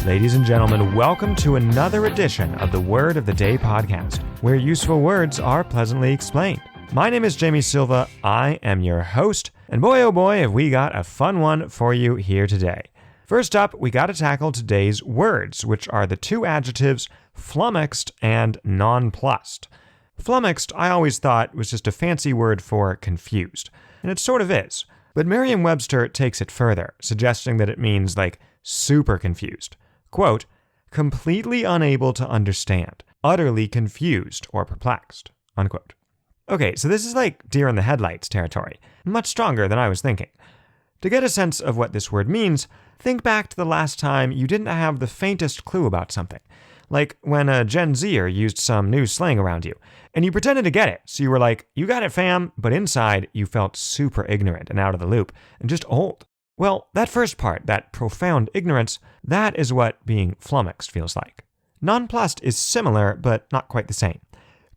Ladies and gentlemen, welcome to another edition of the Word of the Day podcast, where useful words are pleasantly explained. My name is Jamie Silva, I am your host, and boy oh boy have we got a fun one for you here today. First up, we got to tackle today's words, which are the two adjectives flummoxed and nonplussed. Flummoxed, I always thought, was just a fancy word for confused, and it sort of is. But Merriam-Webster takes it further, suggesting that it means like super confused. Quote, completely unable to understand, utterly confused or perplexed, unquote. Okay, so this is like deer in the headlights territory, much stronger than I was thinking. To get a sense of what this word means, think back to the last time you didn't have the faintest clue about something. Like when a Gen Zer used some new slang around you, and you pretended to get it, so you were like, you got it fam, but inside you felt super ignorant and out of the loop, and just old. Well, that first part, that profound ignorance, that is what being flummoxed feels like. Nonplussed is similar, but not quite the same.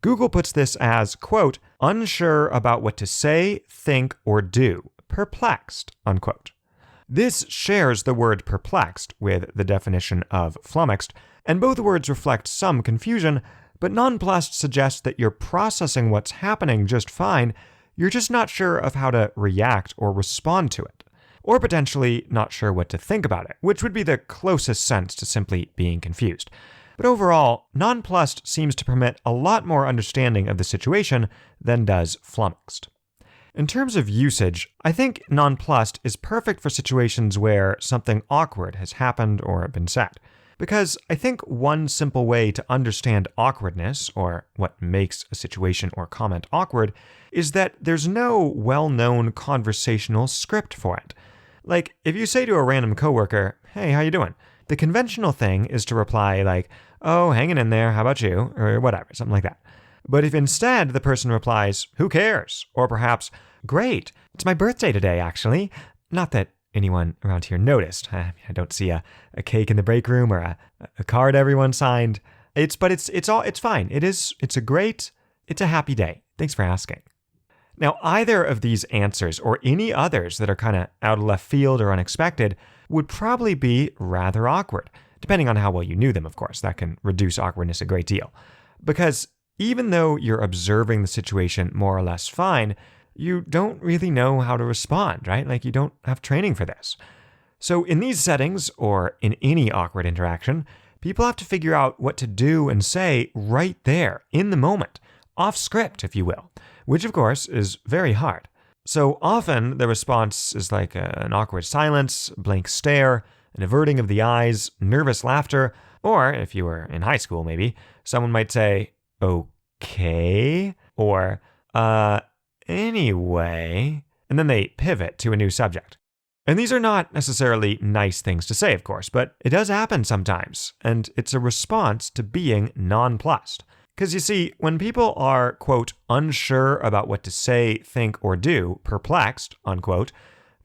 Google puts this as, quote, unsure about what to say, think, or do, perplexed, unquote. This shares the word perplexed with the definition of flummoxed, and both words reflect some confusion, but nonplussed suggests that you're processing what's happening just fine, you're just not sure of how to react or respond to it. Or potentially not sure what to think about it, which would be the closest sense to simply being confused. But overall, nonplussed seems to permit a lot more understanding of the situation than does flummoxed. In terms of usage, I think nonplussed is perfect for situations where something awkward has happened or been said. Because I think one simple way to understand awkwardness, or what makes a situation or comment awkward, is that there's no well-known conversational script for it. Like, if you say to a random coworker, hey, how you doing? The conventional thing is to reply like, oh, hanging in there, how about you? Or whatever, something like that. But if instead the person replies, who cares? Or perhaps, great, it's my birthday today, actually. Not that anyone around here noticed. I don't see a cake in the break room or a card everyone signed. It's fine. It's a happy day. Thanks for asking. Now, either of these answers, or any others that are kind of out of left field or unexpected, would probably be rather awkward, depending on how well you knew them, of course. That can reduce awkwardness a great deal. Because even though you're observing the situation more or less fine, you don't really know how to respond, right? Like you don't have training for this. So in these settings, or in any awkward interaction, people have to figure out what to do and say right there, in the moment, off script, if you will. Which, of course, is very hard. So often, the response is like an awkward silence, blank stare, an averting of the eyes, nervous laughter, or, if you were in high school maybe, someone might say, okay, or, anyway, and then they pivot to a new subject. And these are not necessarily nice things to say, of course, but it does happen sometimes, and it's a response to being nonplussed. Because you see, when people are, quote, unsure about what to say, think, or do, perplexed, unquote,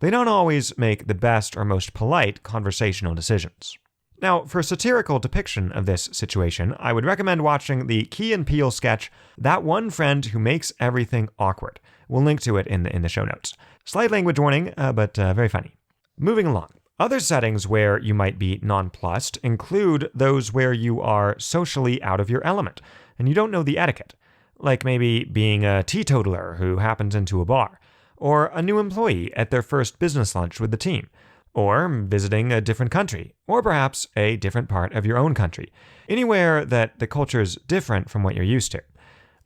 they don't always make the best or most polite conversational decisions. Now, for a satirical depiction of this situation, I would recommend watching the Key and Peele sketch, That One Friend Who Makes Everything Awkward. We'll link to it in the show notes. Slight language warning, but very funny. Moving along. Other settings where you might be nonplussed include those where you are socially out of your element, and you don't know the etiquette, like maybe being a teetotaler who happens into a bar, or a new employee at their first business lunch with the team, or visiting a different country, or perhaps a different part of your own country, anywhere that the culture's different from what you're used to.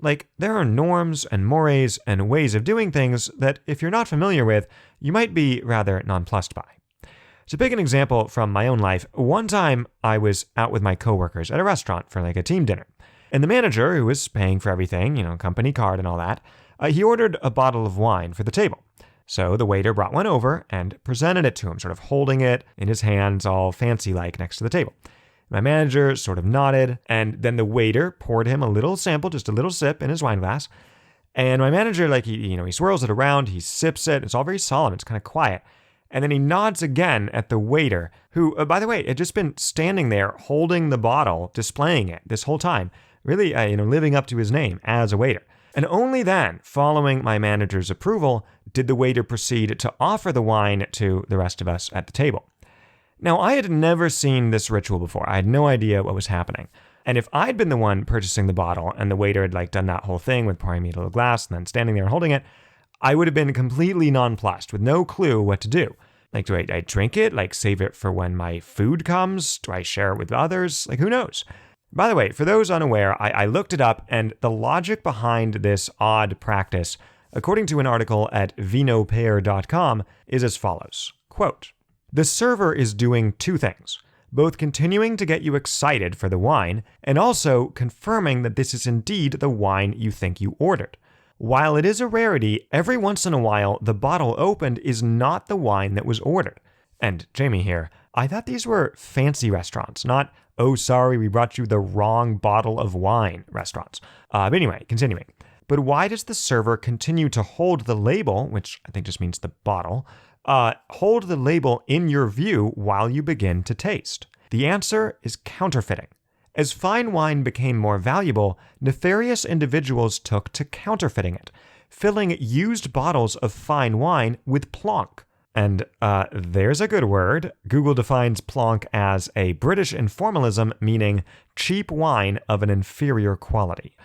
Like, there are norms and mores and ways of doing things that, if you're not familiar with, you might be rather nonplussed by. To pick an example from my own life, one time I was out with my coworkers at a restaurant for like a team dinner. And the manager, who was paying for everything, company card and all that, he ordered a bottle of wine for the table. So the waiter brought one over and presented it to him, sort of holding it in his hands all fancy-like next to the table. My manager sort of nodded, and then the waiter poured him a little sample, just a little sip in his wine glass. And my manager, he swirls it around, he sips it, it's all very solemn, it's kind of quiet. And then he nods again at the waiter, who, by the way, had just been standing there holding the bottle, displaying it this whole time, really, living up to his name as a waiter. And only then, following my manager's approval, did the waiter proceed to offer the wine to the rest of us at the table. Now, I had never seen this ritual before. I had no idea what was happening. And if I'd been the one purchasing the bottle and the waiter had done that whole thing with pouring me a little glass and then standing there holding it, I would have been completely nonplussed with no clue what to do. Do I drink it? Save it for when my food comes? Do I share it with others? Who knows? By the way, for those unaware, I looked it up, and the logic behind this odd practice, according to an article at vinopair.com, is as follows. Quote, "The server is doing two things, both continuing to get you excited for the wine and also confirming that this is indeed the wine you think you ordered. While it is a rarity, every once in a while, the bottle opened is not the wine that was ordered." And Jamie here, I thought these were fancy restaurants, not, "Oh, sorry, we brought you the wrong bottle of wine" restaurants. But anyway, continuing. But why does the server continue to hold the label, which I think just means the bottle, hold the label in your view while you begin to taste? The answer is counterfeiting. As fine wine became more valuable, nefarious individuals took to counterfeiting it, filling used bottles of fine wine with plonk. And there's a good word. Google defines plonk as a British informalism meaning cheap wine of an inferior quality.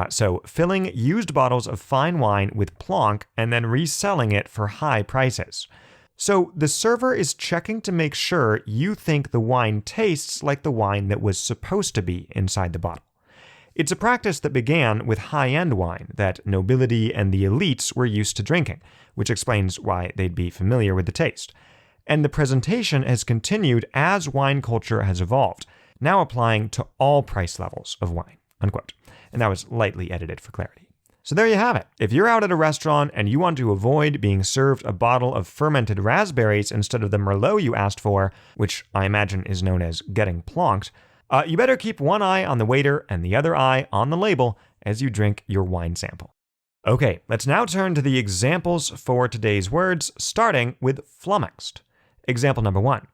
So filling used bottles of fine wine with plonk and then reselling it for high prices. So the server is checking to make sure you think the wine tastes like the wine that was supposed to be inside the bottle. It's a practice that began with high-end wine that nobility and the elites were used to drinking, which explains why they'd be familiar with the taste. And the presentation has continued as wine culture has evolved, now applying to all price levels of wine, unquote. And that was lightly edited for clarity. So there you have it. If you're out at a restaurant and you want to avoid being served a bottle of fermented raspberries instead of the Merlot you asked for, which I imagine is known as getting plonked, you better keep one eye on the waiter and the other eye on the label as you drink your wine sample. Okay, let's now turn to the examples for today's words, starting with flummoxed. Example number 1.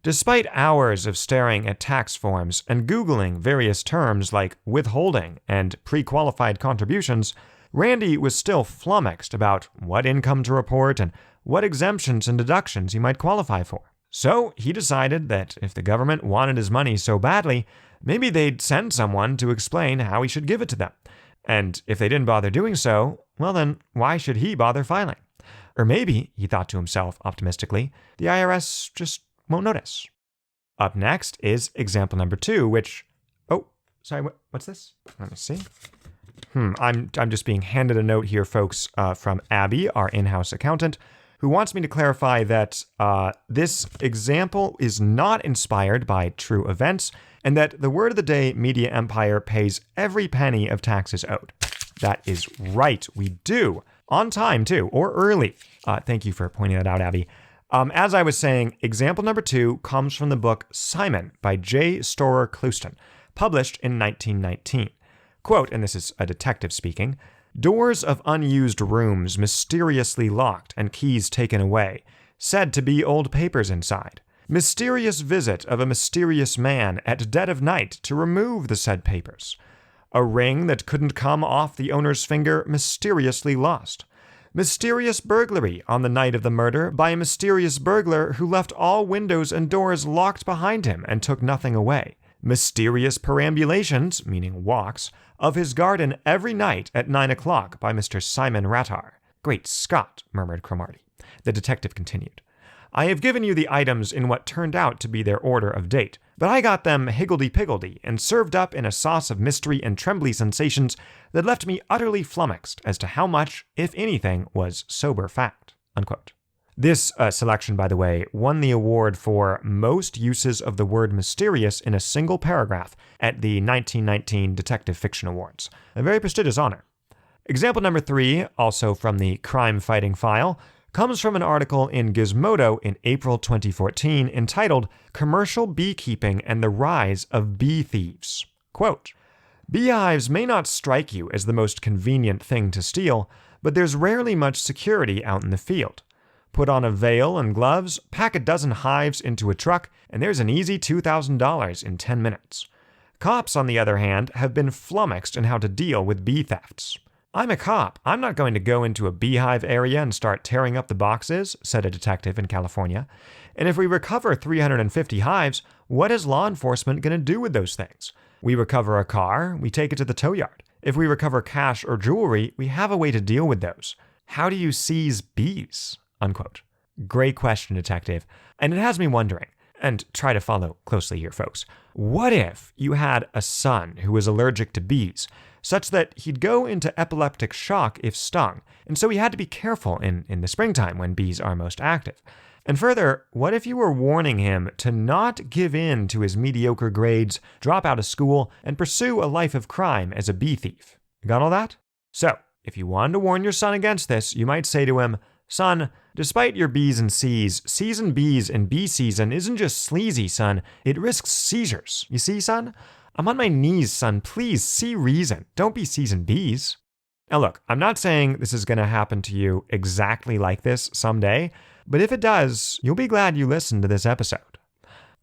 Despite hours of staring at tax forms and Googling various terms like withholding and pre-qualified contributions, Randy was still flummoxed about what income to report and what exemptions and deductions he might qualify for. So he decided that if the government wanted his money so badly, maybe they'd send someone to explain how he should give it to them. And if they didn't bother doing so, well then, why should he bother filing? Or maybe, he thought to himself optimistically, the IRS just won't notice. Up next is example number 2, which... Oh, sorry, what's this? Let me see. I'm just being handed a note here, folks, from Abby, our in-house accountant, who wants me to clarify that this example is not inspired by true events, and that the Word of the Day media empire pays every penny of taxes owed. That is right, we do. On time, too, or early. Thank you for pointing that out, Abby. As I was saying, example number 2 comes from the book Simon by J. Storer Clouston, published in 1919. Quote, and this is a detective speaking, "Doors of unused rooms mysteriously locked and keys taken away, said to be old papers inside. Mysterious visit of a mysterious man at dead of night to remove the said papers. A ring that couldn't come off the owner's finger mysteriously lost. Mysterious burglary on the night of the murder by a mysterious burglar who left all windows and doors locked behind him and took nothing away. Mysterious perambulations, meaning walks, of his garden every night at 9 o'clock by Mr. Simon Rattar." "Great Scott," murmured Cromarty. The detective continued. "I have given you the items in what turned out to be their order of date, but I got them higgledy-piggledy and served up in a sauce of mystery and trembly sensations that left me utterly flummoxed as to how much, if anything, was sober fact." Unquote. This selection, by the way, won the award for most uses of the word mysterious in a single paragraph at the 1919 Detective Fiction Awards. A very prestigious honor. Example number 3, also from the crime-fighting file, comes from an article in Gizmodo in April 2014 entitled "Commercial Beekeeping and the Rise of Bee Thieves." Quote, "Beehives may not strike you as the most convenient thing to steal, but there's rarely much security out in the field. Put on a veil and gloves, pack a dozen hives into a truck, and there's an easy $2,000 in 10 minutes. Cops, on the other hand, have been flummoxed in how to deal with bee thefts. I'm a cop. I'm not going to go into a beehive area and start tearing up the boxes, said a detective in California. And if we recover 350 hives, what is law enforcement going to do with those things? We recover a car, we take it to the tow yard. If we recover cash or jewelry, we have a way to deal with those. How do you seize bees? Unquote. Great question, detective. And it has me wondering, and try to follow closely here, folks. What if you had a son who was allergic to bees, such that he'd go into epileptic shock if stung, and so he had to be careful in the springtime when bees are most active? And further, what if you were warning him to not give in to his mediocre grades, drop out of school, and pursue a life of crime as a bee thief? Got all that? So, if you wanted to warn your son against this, you might say to him, "Son, despite your B's and C's, C's and B's in bee season isn't just sleazy, son. It risks seizures. You see, son? I'm on my knees, son. Please, see reason. Don't be C's and B's." Now look, I'm not saying this is going to happen to you exactly like this someday, but if it does, you'll be glad you listened to this episode.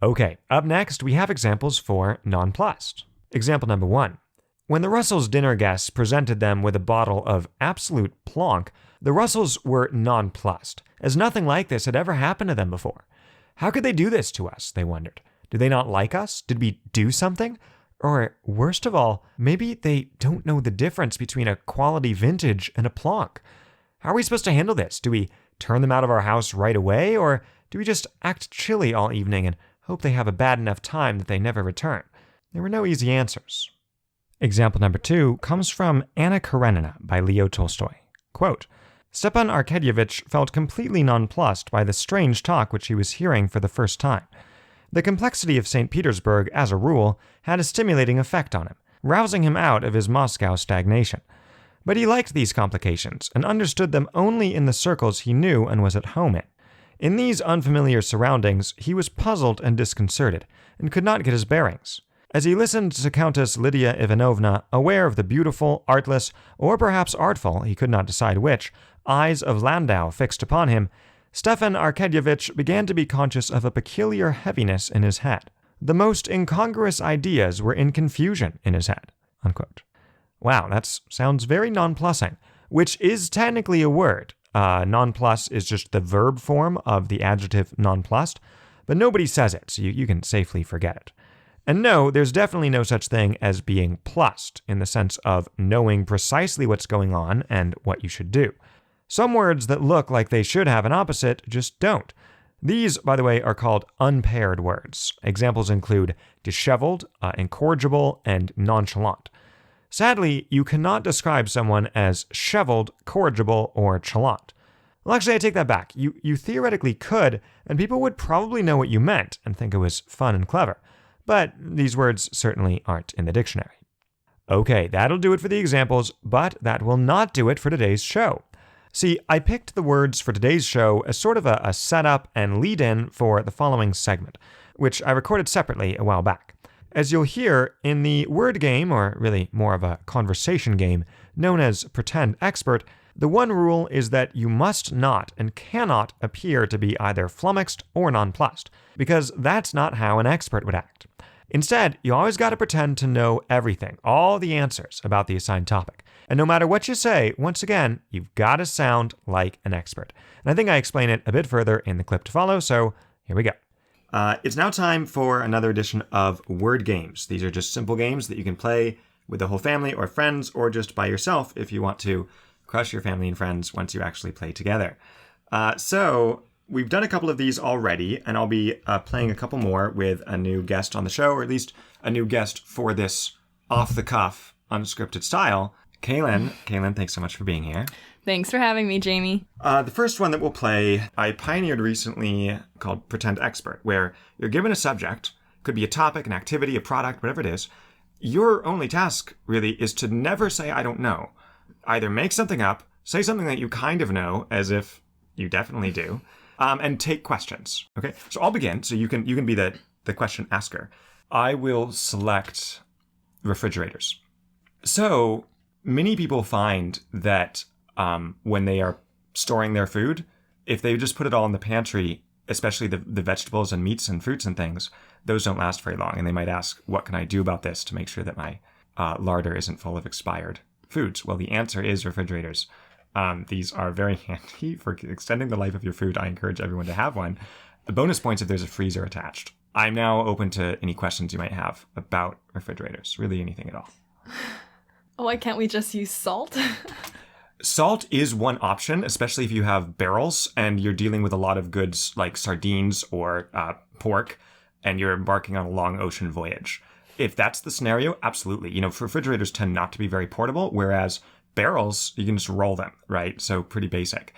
Okay, up next, we have examples for nonplussed. Example number 1. When the Russells' dinner guests presented them with a bottle of absolute plonk, the Russells were nonplussed, as nothing like this had ever happened to them before. How could they do this to us, they wondered. Do they not like us? Did we do something? Or, worst of all, maybe they don't know the difference between a quality vintage and a plonk. How are we supposed to handle this? Do we turn them out of our house right away, or do we just act chilly all evening and hope they have a bad enough time that they never return? There were no easy answers. Example number 2 comes from Anna Karenina by Leo Tolstoy. Quote, Stepan Arkadyevitch felt completely nonplussed by the strange talk which he was hearing for the first time. The complexity of St. Petersburg, as a rule, had a stimulating effect on him, rousing him out of his Moscow stagnation. But he liked these complications and understood them only in the circles he knew and was at home in. In these unfamiliar surroundings, he was puzzled and disconcerted, and could not get his bearings. As he listened to Countess Lydia Ivanovna, aware of the beautiful, artless, or perhaps artful, he could not decide which, eyes of Landau fixed upon him, Stepan Arkadyevitch began to be conscious of a peculiar heaviness in his head. The most incongruous ideas were in confusion in his head. Unquote. Wow, that sounds very nonplussing, which is technically a word. Nonplus is just the verb form of the adjective nonplussed, but nobody says it, so you can safely forget it. And no, there's definitely no such thing as being plussed in the sense of knowing precisely what's going on and what you should do. Some words that look like they should have an opposite just don't. These, by the way, are called unpaired words. Examples include disheveled, incorrigible, and nonchalant. Sadly, you cannot describe someone as sheveled, corrigible, or chalant. Well, actually, I take that back. You theoretically could, and people would probably know what you meant and think it was fun and clever. But these words certainly aren't in the dictionary. Okay, that'll do it for the examples, but that will not do it for today's show. See, I picked the words for today's show as sort of a setup and lead-in for the following segment, which I recorded separately a while back. As you'll hear, in the word game, or really more of a conversation game, known as Pretend Expert, the one rule is that you must not and cannot appear to be either flummoxed or nonplussed, because that's not how an expert would act. Instead, you always got to pretend to know everything, all the answers about the assigned topic. And no matter what you say, once again, you've got to sound like an expert. And I think I explain it a bit further in the clip to follow, so here we go. It's now time for another edition of Word Games. These are just simple games that you can play with the whole family or friends, or just by yourself if you want to crush your family and friends once you actually play together. So we've done a couple of these already, and I'll be playing a couple more with a new guest on the show, or at least a new guest for this off-the-cuff, unscripted style. Kaylin, thanks so much for being here. Thanks for having me, Jamie. The first one that we'll play, I pioneered recently called Pretend Expert, where you're given a subject, could be a topic, an activity, a product, whatever it is. Your only task, really, is to never say, I don't know. Either make something up, say something that you kind of know, as if you definitely do, and take questions. Okay, so I'll begin, so you can be the question asker. I will select refrigerators. So many people find that when they are storing their food, if they just put it all in the pantry, especially the vegetables and meats and fruits and things, those don't last very long. And they might ask, what can I do about this to make sure that my larder isn't full of expired foods? Well, the answer is refrigerators. These are very handy for extending the life of your food. I encourage everyone to have one. The bonus points if there's a freezer attached. I'm now open to any questions you might have about refrigerators, really anything at all. Why can't we just use salt? Salt is one option, especially if you have barrels and you're dealing with a lot of goods like sardines or pork, and you're embarking on a long ocean voyage. If that's the scenario, absolutely. Refrigerators tend not to be very portable, whereas barrels, you can just roll them, right? So pretty basic.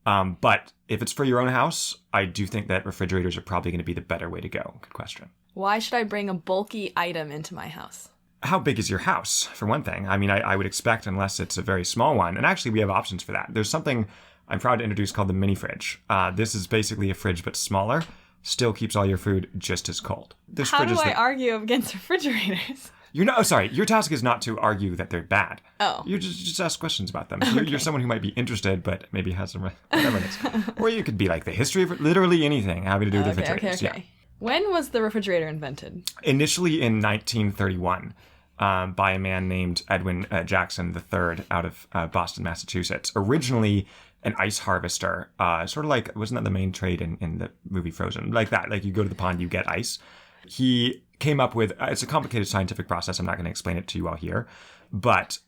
But if it's for your own house, I do think that refrigerators are probably going to be the better way to go. Good question. Why should I bring a bulky item into my house? How big is your house, for one thing? I mean, I would expect, unless it's a very small one, and actually we have options for that. There's something I'm proud to introduce called the mini fridge. This is basically a fridge, but smaller. Still keeps all your food just as cold. How do I argue against refrigerators? Your task is not to argue that they're bad. Oh. You just ask questions about them. You're someone who might be interested, but maybe has some, whatever it is. Or you could be like the history of literally anything having to do with refrigerators. Okay. Yeah. When was the refrigerator invented? Initially in 1931 by a man named Edwin Jackson III out of Boston, Massachusetts. Originally an ice harvester, sort of like, wasn't that the main trade in the movie Frozen? Like that, like you go to the pond, you get ice. He came up with, it's a complicated scientific process. I'm not going to explain it to you all here. But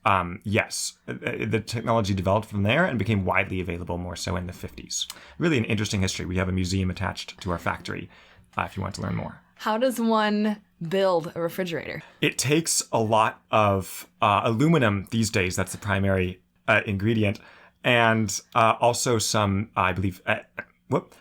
yes, the technology developed from there and became widely available more so in the 50s. Really an interesting history. We have a museum attached to our factory if you want to learn more. How does one build a refrigerator? It takes a lot of aluminum these days. That's the primary ingredient. And also some, I believe...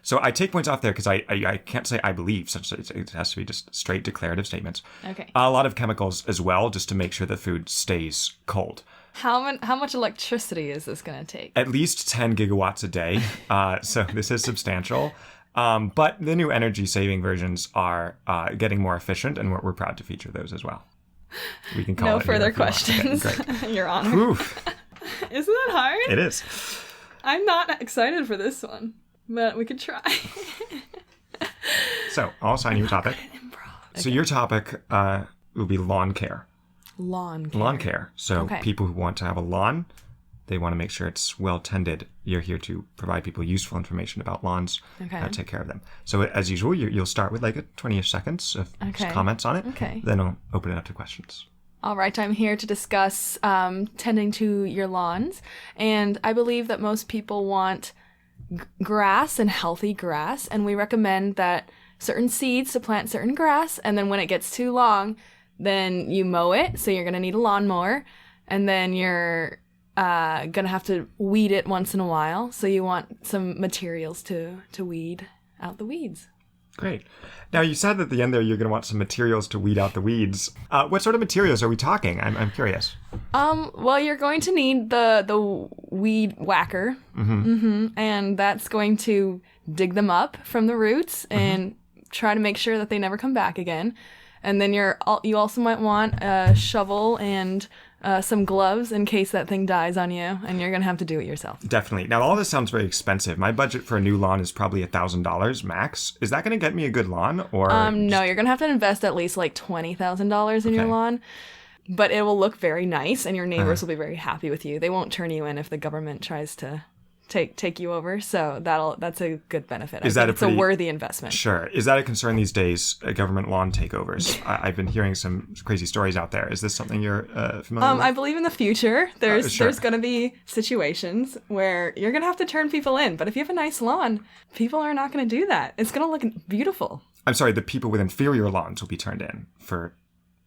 So I take points off there because I can't say I believe, such that it has to be just straight declarative statements. Okay. A lot of chemicals as well, just to make sure the food stays cold. How much electricity is this going to take? At least 10 gigawatts a day. So this is substantial. But the new energy-saving versions are getting more efficient, and we're proud to feature those as well. We can call no it further questions, Your Honor. Oof. Isn't that hard? It is. I'm not excited for this one. But we could try. So, I'll assign you a topic. Okay. So your topic will be lawn care. Lawn care. Lawn care. So people who want to have a lawn, they want to make sure it's well tended. You're here to provide people useful information about lawns. Okay. Take care of them. So as usual, you'll start with like 20-ish seconds of comments on it. Okay. Then I'll open it up to questions. All right, I'm here to discuss tending to your lawns. And I believe that most people want grass and healthy grass, and we recommend that certain seeds to plant certain grass, and then when it gets too long, then you mow it, so you're going to need a lawnmower, and then you're going to have to weed it once in a while, so you want some materials to weed out the weeds. Great. Now, you said at the end there you're going to want some materials to weed out the weeds. What sort of materials are we talking? I'm curious. Well, you're going to need the weed whacker, and that's going to dig them up from the roots and try to make sure that they never come back again. And then you also might want a shovel and some gloves in case that thing dies on you, and you're going to have to do it yourself. Definitely. Now, all this sounds very expensive. My budget for a new lawn is probably $1,000 max. Is that going to get me a good lawn? Or no, you're going to have to invest at least like $20,000 in your lawn. But it will look very nice, and your neighbors will be very happy with you. They won't turn you in if the government tries to take you over. So that's a good benefit. It's a worthy investment. Sure. Is that a concern these days, government lawn takeovers? I've been hearing some crazy stories out there. Is this something you're familiar with? I believe in the future there's going to be situations where you're going to have to turn people in. But if you have a nice lawn, people are not going to do that. It's going to look beautiful. I'm sorry, the people with inferior lawns will be turned in for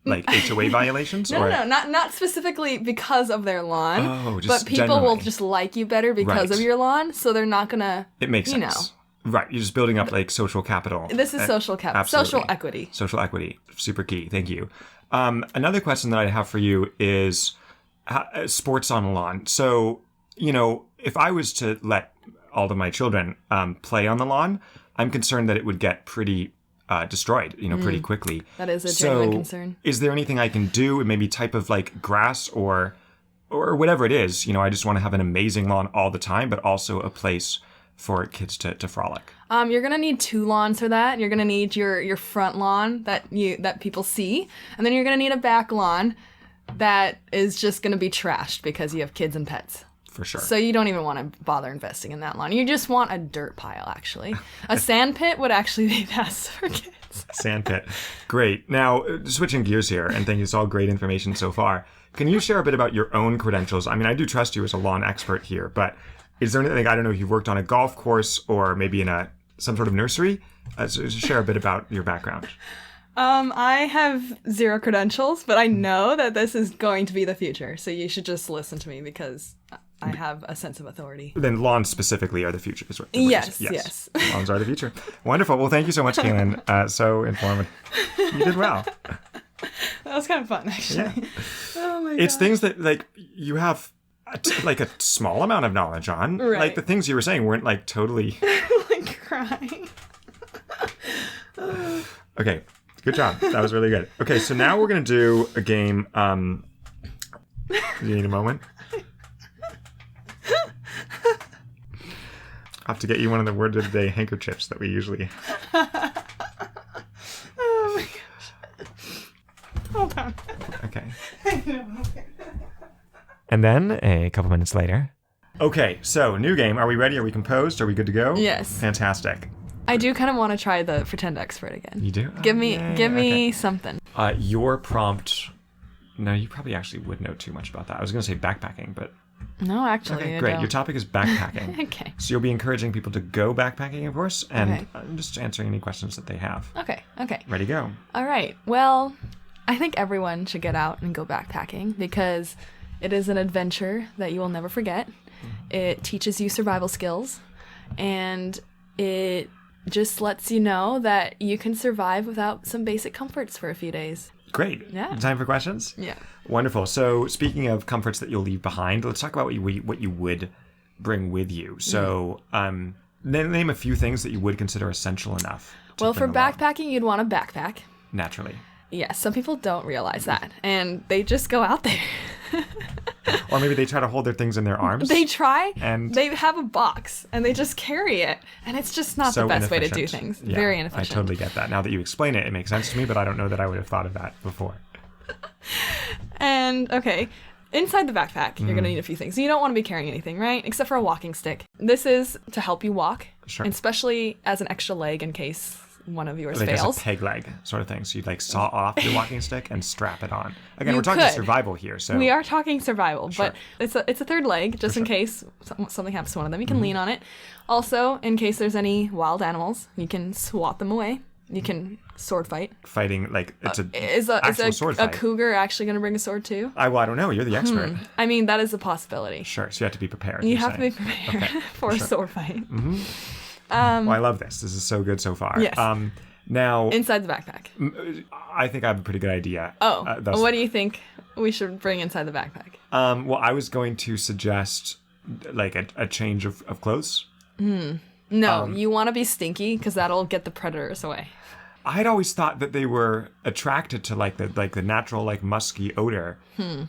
like HOA violations? No, not specifically because of their lawn. But people generally will just like you better because of your lawn, so they're not gonna. It makes sense. Right, you're just building up like social capital. This is social capital. Absolutely. Social equity. Social equity, super key. Thank you. Another question that I have for you is sports on a lawn. So, if I was to let all of my children play on the lawn, I'm concerned that it would get pretty destroyed, pretty quickly. That is a genuine concern. Is there anything I can do? Maybe type of like grass or whatever it is. I just want to have an amazing lawn all the time, but also a place for kids to frolic? You're gonna need 2 lawns for that. You're gonna need your front lawn that people see, and then you're gonna need a back lawn that is just gonna be trashed because you have kids and pets. For sure. So you don't even want to bother investing in that lawn. You just want a dirt pile, actually. A sand pit would actually be best for kids. Sand pit. Great. Now, switching gears here, and thank you, it's all great information so far. Can you share a bit about your own credentials? I mean, I do trust you as a lawn expert here, but is there anything, I don't know, if you've worked on a golf course or maybe in some sort of nursery? So share a bit about your background. I have 0 credentials, but I know that this is going to be the future. So you should just listen to me because I have a sense of authority. Then lawns specifically are the future. Is what Yes. Lawns are the future. Wonderful. Well, thank you so much, Kaylin. So informative. You did well. That was kind of fun, actually. Yeah. Oh my god. It's things that like you have a small amount of knowledge on. Right. Like the things you were saying weren't like totally. like crying. Okay. Good job. That was really good. Okay, so now we're going to do a game. You need a moment? I'll have to get you one of the word of the day handkerchiefs that we usually... Oh my gosh. Hold on. Okay. I know. And then, a couple minutes later... Okay, so, new game. Are we ready? Are we composed? Are we good to go? Yes. Fantastic. I do kind of want to try the pretend expert again. You do? Give me Okay. something. Your prompt... No, you probably actually would know too much about that. I was going to say backpacking, but... No, actually, Okay, I great. don't. Your topic is backpacking. Okay. So you'll be encouraging people to go backpacking, of course, and Okay. just answering any questions that they have. Okay. Ready, go. All right. Well, I think everyone should get out and go backpacking because it is an adventure that you will never forget. It teaches you survival skills, and it just lets you know that you can survive without some basic comforts for a few days. Great. Yeah. Time for questions? Yeah. Wonderful. So speaking of comforts that you'll leave behind, let's talk about what you would bring with you. So name a few things that you would consider essential enough. Well, for backpacking, you'd want a backpack. Naturally. Yes, some people don't realize that, and they just go out there. Or maybe they try to hold their things in their arms. They try, And- they have a box, and they just carry it, and it's just not the best way to do inefficient. things. Yeah, Very inefficient. I totally get that. Now that you explain it, it makes sense to me, but I don't know that I would have thought of that before. And, okay, inside the backpack, you're going to need a few things. You don't want to be carrying anything, right? Except for a walking stick. This is to help you walk, Sure. and especially as an extra leg in case one of yours Like fails. as a peg leg sort of thing. So you'd like saw off your walking stick and strap it on. Again, You we're talking could. survival here. So We are talking survival, Sure. but it's a third leg just in sure. case something happens to one of them. You can lean on it. Also, in case there's any wild animals, you can swat them away. You can sword fight. fighting like it's Is actual sword a fight. cougar actually going to bring a sword too? I don't know. You're the expert. I mean, that is a possibility. Sure. So you have to be prepared. You you're have to be saying. prepared for a sword fight. Well, I love this. This is so good so far. Yes. Now, Inside the backpack. I think I have a pretty good idea. What do you think we should bring inside the backpack? Well, I was going to suggest like a change of clothes. No, you want to be stinky because that'll get the predators away. I'd always thought that they were attracted to like the natural like musky odor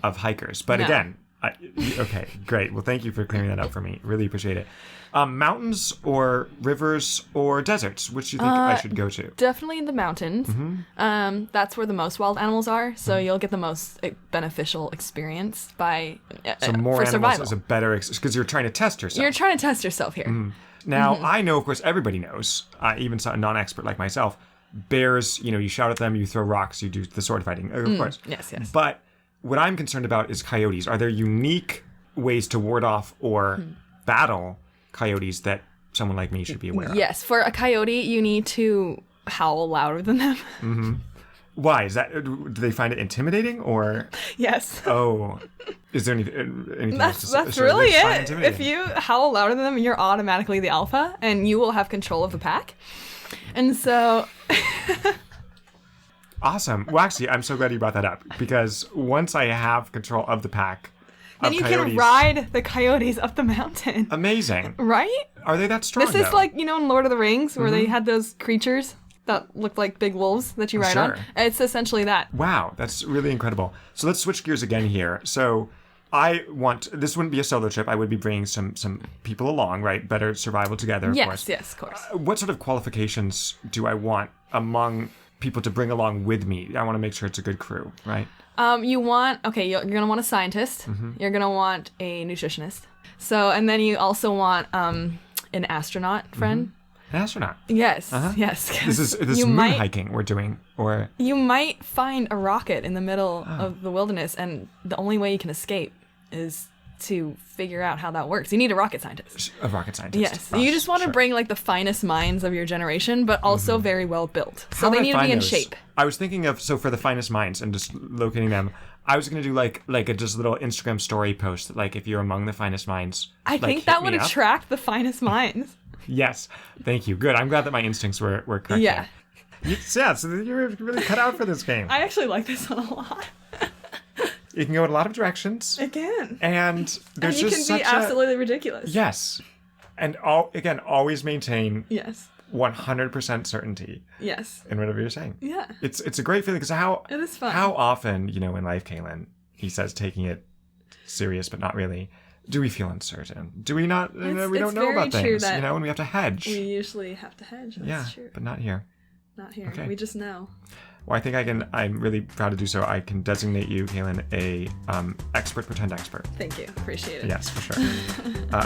of hikers. But No. again, okay, great. Well, thank you for clearing that up for me. Really appreciate it. Mountains or rivers or deserts, which do you think I should go to? Definitely in the mountains. That's where the most wild animals are, so you'll get the most beneficial experience by So more for animals survival. is a better because you're trying to test yourself. You're trying to test yourself here. Now, I know, of course, everybody knows, even a non-expert like myself, bears, you shout at them, you throw rocks, you do the sword fighting, of course. Yes. But what I'm concerned about is coyotes. Are there unique ways to ward off or battle coyotes that someone like me should be aware of? Yes, for a coyote, you need to howl louder than them. Why? Is that, do they find it intimidating or, Yes. is there anything else to That's so really they find it. intimidating? If you howl louder than them, you're automatically the alpha, and you will have control of the pack. And so, Awesome. Well, actually, I'm so glad you brought that up because once I have control of the pack then of you coyotes, can ride the coyotes up the mountain. amazing. Right? Are they that strong? This is though? like, in Lord of the Rings, where they had those creatures that looked like big wolves that you ride on. Sure. It's essentially that. Wow, that's really incredible. So let's switch gears again here. So this wouldn't be a solo trip. I would be bringing some people along, right? Better survival together, of course. Yes, of course. What sort of qualifications do I want among people to bring along with me? I want to make sure it's a good crew, right? You're going to want a scientist. You're going to want a nutritionist. So, and then you also want an astronaut friend. An astronaut? Yes, yes. This is moon hiking we're doing, or... You might find a rocket in the middle of the wilderness, and the only way you can escape is to figure out how that works. You need a rocket scientist. A rocket scientist. Yes. You just want to bring like the finest minds of your generation, but also very well built. So they need to be in shape. I was thinking of, so for the finest minds and just locating them, I was going to do like a just little Instagram story post that, like, if you're among the finest minds, I think that would attract the finest minds. Yes. Thank you. Good. I'm glad that my instincts were correct. Yeah. So you're really cut out for this game. I actually like this one a lot. It can go in a lot of directions. It can. And there's you just can be absolutely ridiculous. Yes. And always maintain 100% certainty. Yes. In whatever you're saying. Yeah. It's a great feeling, because it is fun. How often, in life, Kaylin, he says taking it serious but not really, do we feel uncertain? Do we not? We don't know about things. And we have to hedge. We usually have to hedge. That's true. But not here. Not here. Okay. We just know. Well, I think I'm really proud to do so. I can designate you, Kaylin, a pretend expert. Thank you. Appreciate it. Yes, for sure.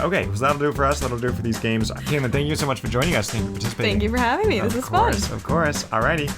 Okay, so that'll do it for us. That'll do it for these games. Kaylin, thank you so much for joining us. Thank you for participating. Thank you for having me. This is fun. Of course. Alrighty.